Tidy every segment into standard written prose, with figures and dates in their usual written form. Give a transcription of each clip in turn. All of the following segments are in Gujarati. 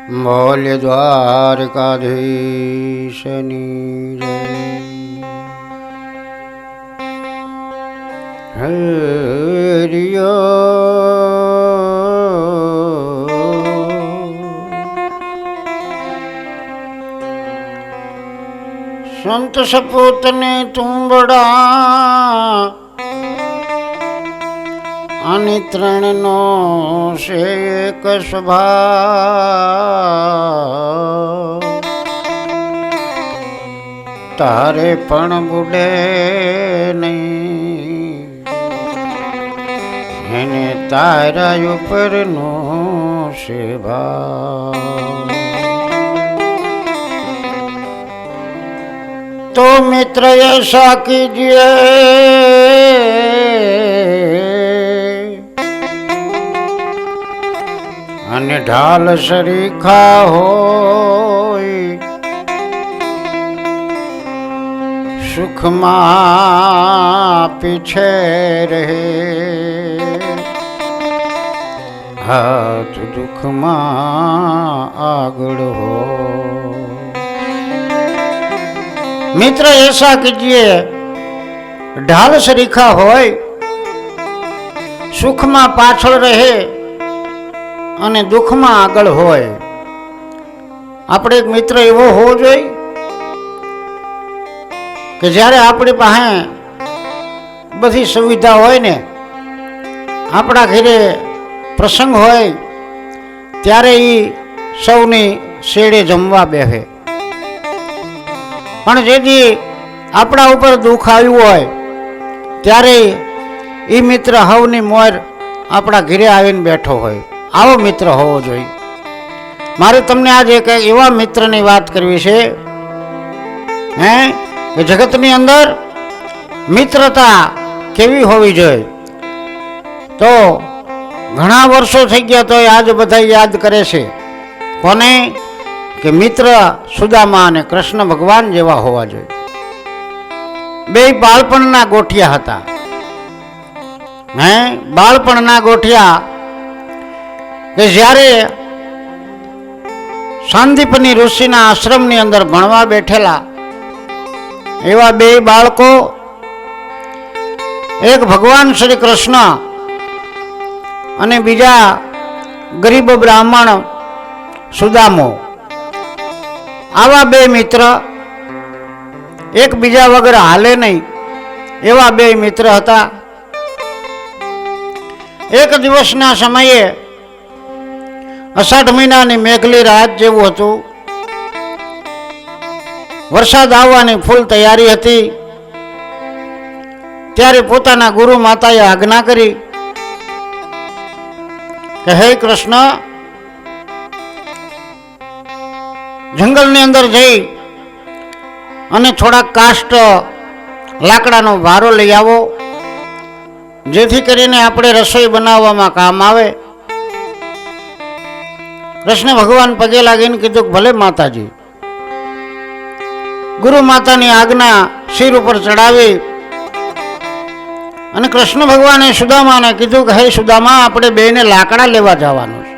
બોલ્ય દ્વારકાધીશની જય. હરિયો સંત સપૂતને તુંબડા અને ત્રણનો છે એક સ્વભાવ, તારે પણ બુડે નહીં એને તારા ઉપરનો છે ભાવ. તો મિત્ર ऐसा कीजिए અને ઢાલ સરીખા હોય, સુખમાં પીછે રહે, હાથ દુઃખમાં આગળ હો. મિત્ર ऐसा कीजिए ઢાલ સરીખા હોય, સુખમાં પાછળ રહે અને દુઃખમાં આગળ હોય. આપણે એક મિત્ર એવો હોવો જોઈએ કે જ્યારે આપણી પાસે બધી સુવિધા હોય ને, આપણા ઘરે પ્રસંગ હોય ત્યારે એ સૌની શેડે જમવા બેસે. પણ જેથી આપણા ઉપર દુઃખ આવ્યું હોય ત્યારે એ મિત્ર હવની મોર આપણા ઘરે આવીને બેઠો હોય. આવો મિત્ર હોવો જોઈએ. મારે તમને આજે એક એવા મિત્રની વાત કરવી છે કે જગતની અંદર મિત્રતા કેવી હોવી જોઈએ. તો ઘણા વર્ષો થઈ ગયા તો આજ બધા યાદ કરે છે. કોને? કે મિત્ર સુદામા અને કૃષ્ણ ભગવાન જેવા હોવા જોઈએ. બે બાળપણના ગોઠિયા હતા. બાળપણના ગોઠિયા કે જ્યારે સાંદીપની ઋષિના આશ્રમની અંદર ભણવા બેઠેલા એવા બે બાળકો, એક ભગવાન શ્રી કૃષ્ણ અને બીજા ગરીબ બ્રાહ્મણ સુદામો. આવા બે મિત્ર એકબીજા વગર હાલે નહીં એવા બે મિત્ર હતા. એક દિવસના સમયે અષાઢ મહિનાની મેઘલી રાત જેવું હતું. વરસાદ આવવાની ફૂલ તૈયારી હતી. ત્યારે પોતાના ગુરુ માતાએ આજ્ઞા કરી કે હે કૃષ્ણ, જંગલની અંદર જઈ અને થોડાક કાષ્ટ લાકડાનો ભારો લઈ આવો, જેથી કરીને આપણે રસોઈ બનાવવામાં કામ આવે. કૃષ્ણ ભગવાન પગે લાગીને કીધું ભલે માતાજી. ગુરુ માતાની આજ્ઞા શિર ઉપર ચડાવી અને કૃષ્ણ ભગવાને સુદામાને કીધું કે હે સુદામા, આપણે બેને લાકડા લેવા જવાનું છે.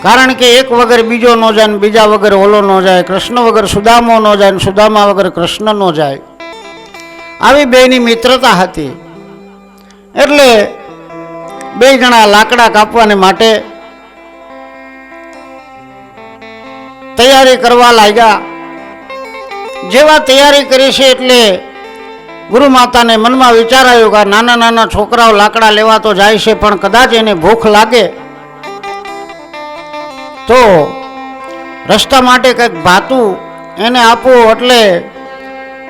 કારણ કે એક વગર બીજો ન જાય, બીજા વગર ઓલો ન જાય, કૃષ્ણ વગર સુદામો ન જાય, સુદામા વગર કૃષ્ણ ન જાય. આવી બેની મિત્રતા હતી. એટલે બે જણા લાકડા કાપવાને માટે તૈયારી કરવા લાગ્યા. જેવા તૈયારી કરી છે એટલે ગુરુ માતાને મનમાં વિચાર આવ્યો કે નાના નાના છોકરાઓ લાકડા લેવા તો જાય છે, પણ કદાચ એને ભૂખ લાગે તો રસ્તા માટે કંઈક ભાતું એને આપવું. એટલે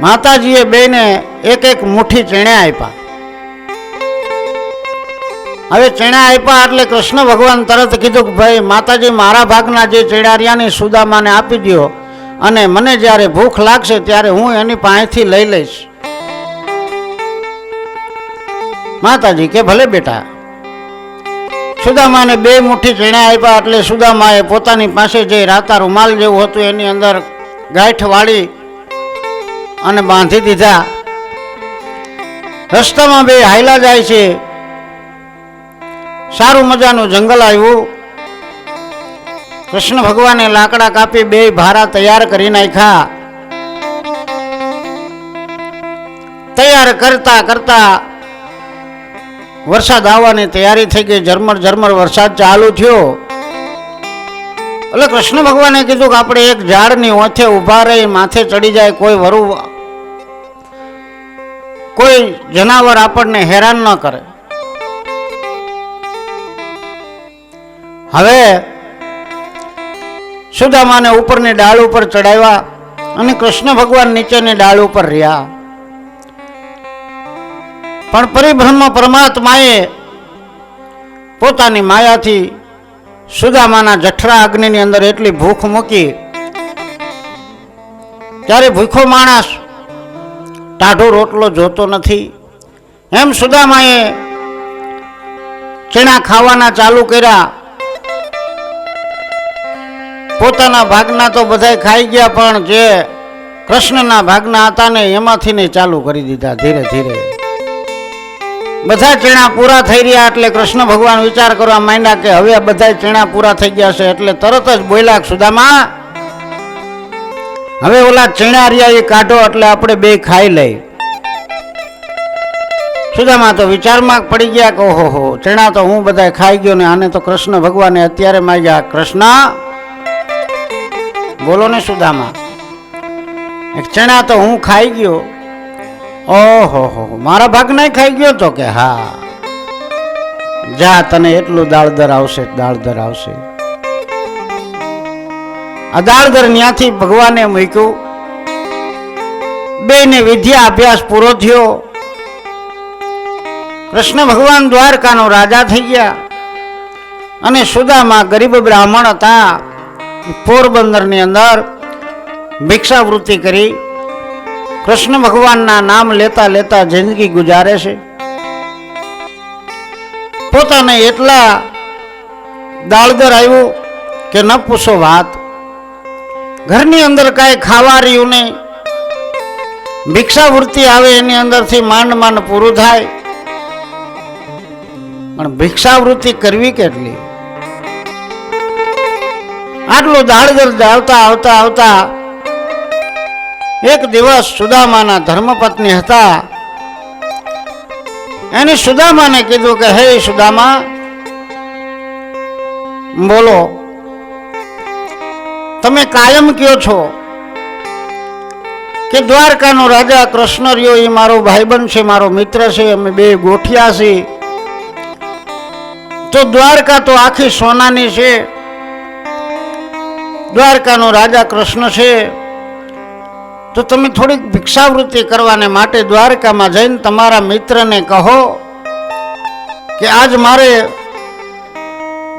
માતાજીએ બેને એક એક મુઠ્ઠી ચણા આપ્યા. હવે ચણા આપ્યા એટલે કૃષ્ણ ભગવાન તરત કીધું કે ભાઈ માતાજી, મારા ભાગના જે ચણારિયાની સુદામાને આપી દો અને મને જ્યારે ભૂખ લાગશે ત્યારે હું એની પાસેથી લઈ લઈશ. માતાજી કે ભલે બેટા. સુદામાને બે મુઠ્ઠી ચણા આપ્યા એટલે સુદામાએ પોતાની પાસે જે રાતા રૂમાલ જેવું હતું એની અંદર ગાંઠ વાળી અને બાંધી દીધા. રસ્તામાં બે હાયલા જાય છે. સારું મજાનું જંગલ આવ્યું. કૃષ્ણ ભગવાને લાકડા કાપી બે ભારા તૈયાર કરી નાખ્યા. તૈયાર કરતા કરતા વરસાદ આવવાની તૈયારી થઈ ગઈ. ઝરમર ઝરમર વરસાદ ચાલુ થયો. એટલે કૃષ્ણ ભગવાને કીધું કે આપણે એક ઝાડની ઓથે ઊભા રહી માથે ચડી જાય, કોઈ વરુ કોઈ જનાવર આપણને હેરાન ન કરે. હવે સુદામાને ઉપરની ડાળ ઉપર ચડાવ્યા અને કૃષ્ણ ભગવાન નીચેની ડાળ ઉપર રહ્યા. પણ પરિબ્રહ્મ પરમાત્માએ પોતાની માયાથી સુદામાના જઠરા અગ્નિની અંદર એટલી ભૂખ મૂકી. ત્યારે ભૂખો માણસ ટાઢો રોટલો જોતો નથી. એમ સુદામાએ ચણા ખાવાના ચાલુ કર્યા. પોતાના ભાગના તો બધા ખાઈ ગયા, પણ જે કૃષ્ણના ભાગના હતા ને એમાંથી ને ચાલુ કરી દીધા. ધીરે ધીરે બધા ચણા પૂરા થઈ રહ્યા. એટલે કૃષ્ણ ભગવાન વિચાર કરવા માંડ્યા કે હવે બધા ચણા પૂરા થઈ ગયા છે. એટલે તરત જ બોલ્યા, સુદામા હવે ઓલા ચણા રહ્યા એ કાઢો, એટલે આપણે બે ખાઈ લઈ. સુદામા તો વિચારમાં પડી ગયા કે ઓહો, ચણા તો હું બધા ખાઈ ગયો ને આને તો કૃષ્ણ ભગવાને અત્યારે માંગ્યા. કૃષ્ણ બોલો ને સુદામા, એક ચણા તો હું ખાઈ ગયો. ઓહો, મારા ભાગ નહીં ખાઈ ગયો? તો કે હા, જા તને એટલું દાળદર આવશે, દાળદર આવશે. આ દાળદર ત્યાંથી ભગવાને મૂક્યું. બેને વિદ્યા અભ્યાસ પૂરો થયો. કૃષ્ણ ભગવાન દ્વારકાનો રાજા થઈ ગયા. અને સુદામા ગરીબ બ્રાહ્મણ હતા. પોરબંદરની અંદર ભિક્ષાવૃત્તિ કરી કૃષ્ણ ભગવાનના નામ લેતા લેતા જિંદગી ગુજારે છે. પોતાને એટલા દાળદર આવ્યું કે ન પૂછો વાત. ઘરની અંદર કાંઈ ખાવા રહ્યું નહીં. ભિક્ષાવૃત્તિ આવે એની અંદરથી માંડ માંડ પૂરું થાય. પણ ભિક્ષાવૃત્તિ કરવી કેટલી? આટલું દાળદર આવતા આવતા આવતા એક દિવસ સુદામાના ધર્મપત્ની હતા. એને સુદામાને કીધું કે હે સુદામા, બોલો તમે કાયમ કયો છો કે દ્વારકાનો રાજા કૃષ્ણ રહ્યો એ મારો ભાઈબંધ છે, મારો મિત્ર છે, અમે બે ગોઠિયા છીએ. તો દ્વારકા તો આખી સોનાની છે. દ્વારકાનો રાજા કૃષ્ણ છે. તો તમે થોડીક ભિક્ષાવૃત્તિ કરવાને માટે દ્વારકામાં જઈને તમારા મિત્રને કહો કે આજ મારે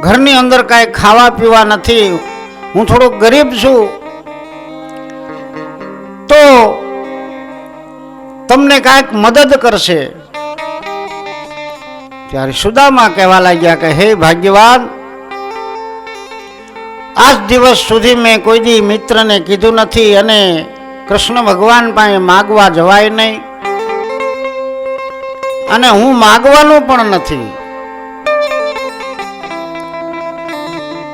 ઘરની અંદર કાંઈ ખાવા પીવા નથી, હું થોડો ગરીબ છું, તો તમને કાંઈક મદદ કરશે. ત્યારે સુદામા કહેવા લાગ્યા કે હે ભાગ્યવાન, આજ દિવસ સુધી મેં કોઈ દી મિત્રને કીધું નથી અને કૃષ્ણ ભગવાન પાસે માગવા જવાય નહીં અને હું માગવાનું પણ નથી.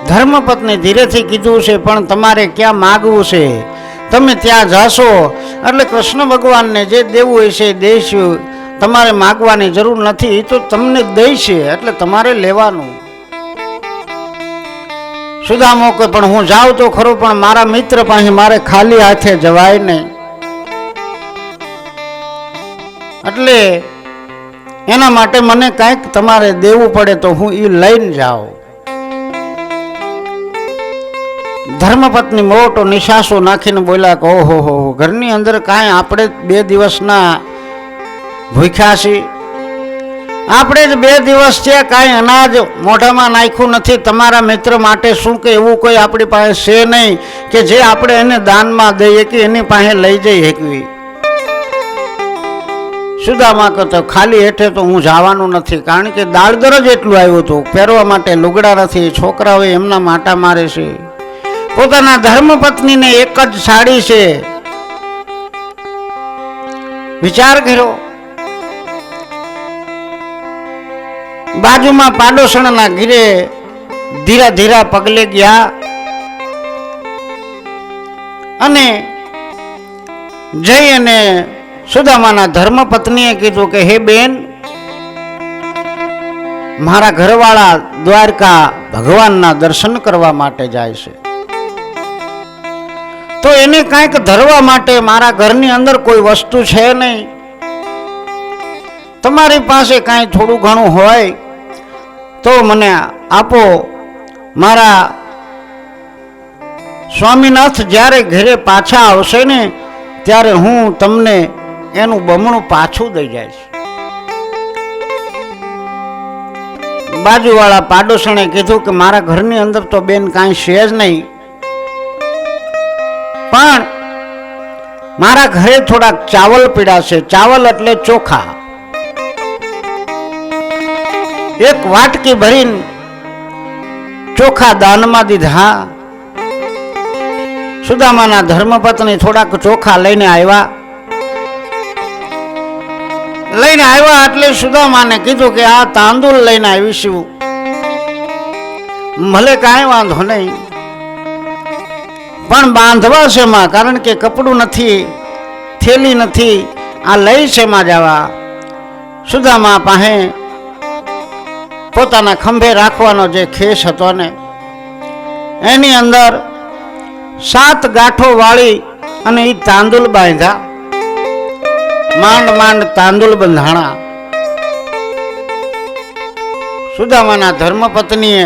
ધર્મપત્ની ધીરેથી કીધું છે પણ તમારે ક્યાં માગવું છે? તમે ત્યાં જાશો એટલે કૃષ્ણ ભગવાનને જે દેવું હોય છે દેશું. તમારે માગવાની જરૂર નથી, તો તમને દઈશે એટલે તમારે લેવાનું. સુદામો કે પણ હું જાઉં તો ખરું, પણ મારા મિત્ર પાસે મારે ખાલી હાથે જવાય નહીં. એટલે એના માટે મને કાંઈક તમારે દેવું પડે તો હું એ લઈને જાઉં. ધર્મપત્ની મોટો નિશાસો નાખીને બોલ્યા કે ઓહો, ઘરની અંદર કાંઈ આપણે 2 દિવસના ભૂખ્યા છીએ, આપણે જ 2 દિવસ છે, કાંઈ અનાજ મોઢામાં નાખ્યું નથી. તમારા મિત્ર માટે શું કે એવું કોઈ આપણી પાસે છે નહીં કે જે આપણે એને દાનમાં દઈએ કે એની પાસે લઈ જઈ શકવી. સુદામા કહેતો ખાલી હેઠે તો હું જવાનું નથી, કારણ કે દાળદર જ એટલું આવ્યું હતું. પહેરવા માટે લુગડા નથી, છોકરાઓ એમના માટા મારે છે. પોતાના ધર્મપત્નીને એક જ સાડી છે. વિચાર કર્યો. બાજુમાં પાડોશણના ઘીરે ધીરા ધીરા પગલે ગયા. અને જઈ અને સુદામાના ધર્મપત્નીએ કીધું કે હે બેન, મારા ઘરવાળા દ્વારકા ભગવાનના દર્શન કરવા માટે જાય છે, તો એને કાંઈક ધરવા માટે મારા ઘરની અંદર કોઈ વસ્તુ છે નહીં, તમારી પાસે કાંઈ થોડું ઘણું હોય તો મને આપો. મારા સ્વામીનાથ જ્યારે ઘરે પાછા આવશે ને ત્યારે હું તમને એનું બમણું પાછું દઈ જઈશ. બાજુવાળા પાડોશણે કીધું કે મારા ઘરની અંદર તો બેન કાંઈ છે જ નહીં, પણ મારા ઘરે થોડાક ચાવલ પીડા છે. ચાવલ એટલે ચોખા. એક વાટકી ભરીને ચોખા દાનમાં દીધા. સુદામાના ધર્મપત્ની થોડાક ચોખા લઈને આવ્યા એટલે સુદામાને કીધું કે આ તાંદુલ લઈને આવીશું. ભલે કાંઈ વાંધો નહીં, પણ બાંધવા શેમાં? કારણ કે કપડું નથી, થેલી નથી, આ લઈ શેમાં જવા? સુદામા પાસે પોતાના ખંભે રાખવાનો જે ખેસ હતો ને એની અંદર 7 ગાંઠો વાળી અને એ તાંદુલ બાંધ્યા. માંડ તાંદુલ બંધાણા. સુદામાના ધર્મપત્નીએ